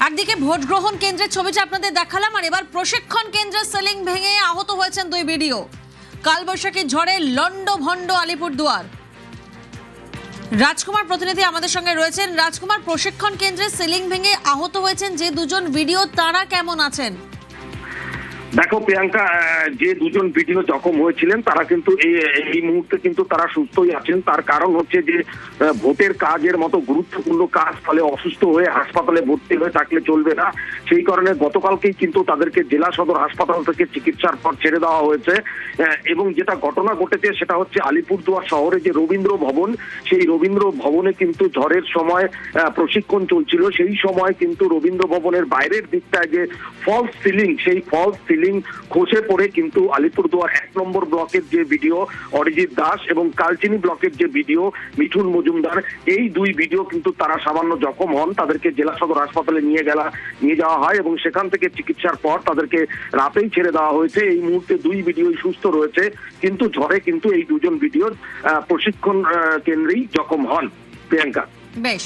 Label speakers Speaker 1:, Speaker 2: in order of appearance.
Speaker 1: একদিকে ভোট গ্রহণ কেন্দ্রের ছবিটা আপনাদের দেখালাম, আর এবার প্রশিক্ষণ কেন্দ্রের সিলিং ভেঙে আহত হয়েছেন দুই বিডিও। কালবৈশাখী ঝড়ে লন্ডভন্ড আলিপুরদুয়ার। রাজকুমার প্রতিনিধি আমাদের সঙ্গে রয়েছেন। রাজকুমার, প্রশিক্ষণ কেন্দ্রের সিলিং ভেঙে আহত হয়েছেন যে দুজন বিডিও, তারা কেমন আছেন?
Speaker 2: দেখো প্রিয়াঙ্কা, যে দুজন ভিডিও জখম হয়েছিলেন তারা কিন্তু এই মুহূর্তে কিন্তু তারা সুস্থই আছেন। তার কারণ হচ্ছে যে ভোটের কাজের মতো গুরুত্বপূর্ণ কাজ, ফলে অসুস্থ হয়ে হাসপাতালে ভর্তি হয়ে থাকলে চলবে না। সেই কারণে গতকালকেই কিন্তু তাদেরকে জেলা সদর হাসপাতাল থেকে চিকিৎসার পর ছেড়ে দেওয়া হয়েছে। এবং যেটা ঘটনা ঘটেছে সেটা হচ্ছে আলিপুরদুয়ার শহরে যে রবীন্দ্র ভবন, সেই রবীন্দ্র ভবনে কিন্তু ঝড়ের সময় প্রশিক্ষণ চলছিল। সেই সময় কিন্তু রবীন্দ্র ভবনের বাইরের দিকটায় যে ফলস সিলিং, সেই ফলস সিলিং খসে পড়ে কিন্তু আলিপুরদুয়ার 1 নম্বর ব্লকের যে ভিডিও অরিজিৎ দাস এবং কালচিনি ব্লকের যে ভিডিও মিঠুন মজুমদার, এই দুই ভিডিও কিন্তু তারা সামান্য জখম হন। তাদেরকে জেলা সদর হাসপাতালে নিয়ে যাওয়া হয় এবং সেখান থেকে চিকিৎসার পর তাদেরকে রাতেই ছেড়ে দেওয়া হয়েছে। এই মুহূর্তে দুই ভিডিওই সুস্থ রয়েছে, কিন্তু ঝড়ে কিন্তু এই দুজন ভিডিও প্রশিক্ষণ কেন্দ্রেই জখম হন। প্রিয়াঙ্কা,
Speaker 1: বেশ।